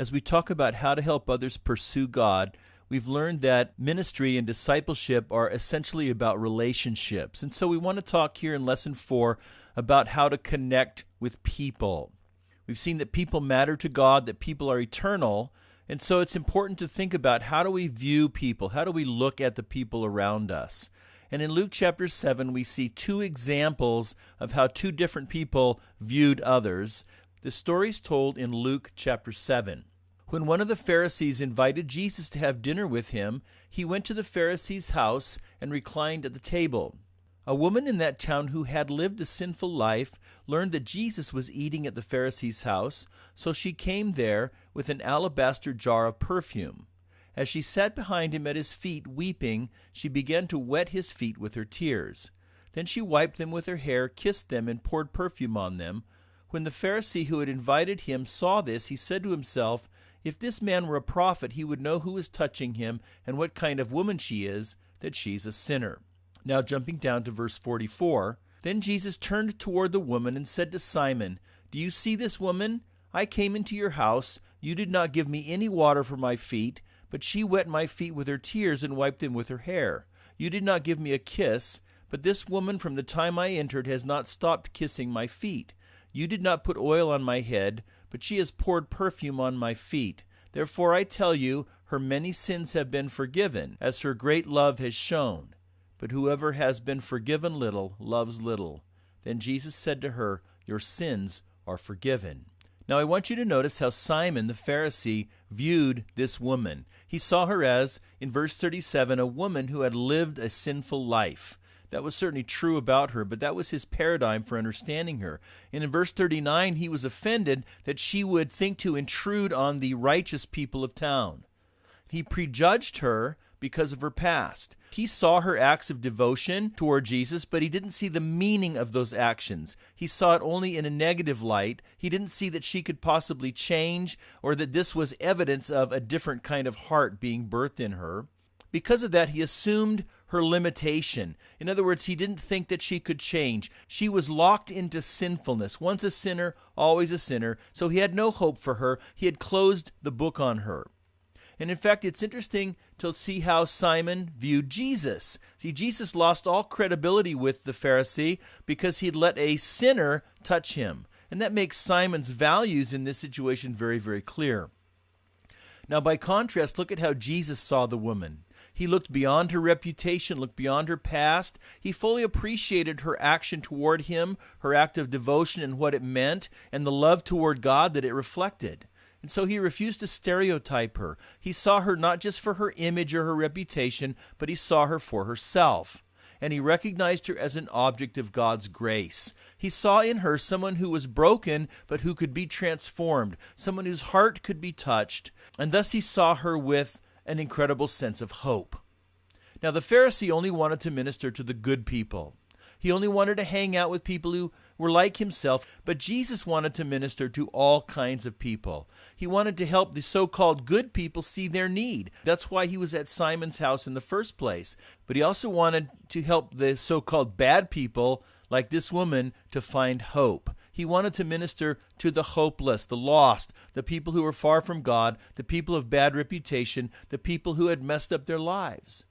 As we talk about how to help others pursue God, we've learned that ministry and discipleship are essentially about relationships. And so we want to talk here in Lesson 4 about how to connect with people. We've seen that people matter to God, that people are eternal, and so it's important to think about how do we view people? How do we look at the people around us? And in Luke chapter 7, we see two examples of how two different people viewed others. The story's told in Luke chapter 7. When one of the Pharisees invited Jesus to have dinner with him, he went to the Pharisee's house and reclined at the table. A woman in that town who had lived a sinful life learned that Jesus was eating at the Pharisee's house, so she came there with an alabaster jar of perfume. As she sat behind him at his feet weeping, she began to wet his feet with her tears. Then she wiped them with her hair, kissed them, and poured perfume on them. When the Pharisee who had invited him saw this, he said to himself, "If this man were a prophet, he would know who is touching him and what kind of woman she is, that she's a sinner." Now jumping down to verse 44, then Jesus turned toward the woman and said to Simon, "Do you see this woman? I came into your house. You did not give me any water for my feet, but she wet my feet with her tears and wiped them with her hair. You did not give me a kiss, but this woman from the time I entered has not stopped kissing my feet. You did not put oil on my head, but she has poured perfume on my feet. Therefore I tell you, her many sins have been forgiven, as her great love has shown. But whoever has been forgiven little loves little." Then Jesus said to her, "Your sins are forgiven." Now I want you to notice how Simon the Pharisee viewed this woman. He saw her as, in verse 37, a woman who had lived a sinful life. That was certainly true about her, but that was his paradigm for understanding her. And in verse 39, he was offended that she would think to intrude on the righteous people of town. He prejudged her because of her past. He saw her acts of devotion toward Jesus, but he didn't see the meaning of those actions. He saw it only in a negative light. He didn't see that she could possibly change or that this was evidence of a different kind of heart being birthed in her. Because of that, he assumed her limitation. In other words, he didn't think that she could change. She was locked into sinfulness. Once a sinner, always a sinner. So he had no hope for her. He had closed the book on her. And in fact, it's interesting to see how Simon viewed Jesus. See, Jesus lost all credibility with the Pharisee because he'd let a sinner touch him. And that makes Simon's values in this situation very, very clear. Now, by contrast, look at how Jesus saw the woman. He looked beyond her reputation, looked beyond her past. He fully appreciated her action toward him, her act of devotion and what it meant, and the love toward God that it reflected. And so he refused to stereotype her. He saw her not just for her image or her reputation, but he saw her for herself. And he recognized her as an object of God's grace. He saw in her someone who was broken, but who could be transformed, someone whose heart could be touched, and thus he saw her with an incredible sense of hope. Now, the Pharisee only wanted to minister to the good people. He only wanted to hang out with people who were like himself, but Jesus wanted to minister to all kinds of people. He wanted to help the so-called good people see their need. That's why he was at Simon's house in the first place. But he also wanted to help the so-called bad people, like this woman, to find hope. He wanted to minister to the hopeless, the lost, the people who were far from God, the people of bad reputation, the people who had messed up their lives.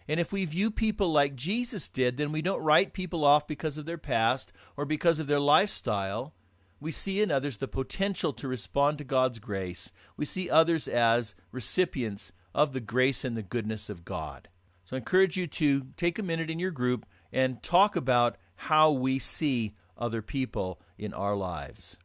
And if we view people like Jesus did, then we don't write people off because of their past or because of their lifestyle. We see in others the potential to respond to God's grace. We see others as recipients of the grace and the goodness of God. So I encourage you to take a minute in your group and talk about how we see other people in our lives.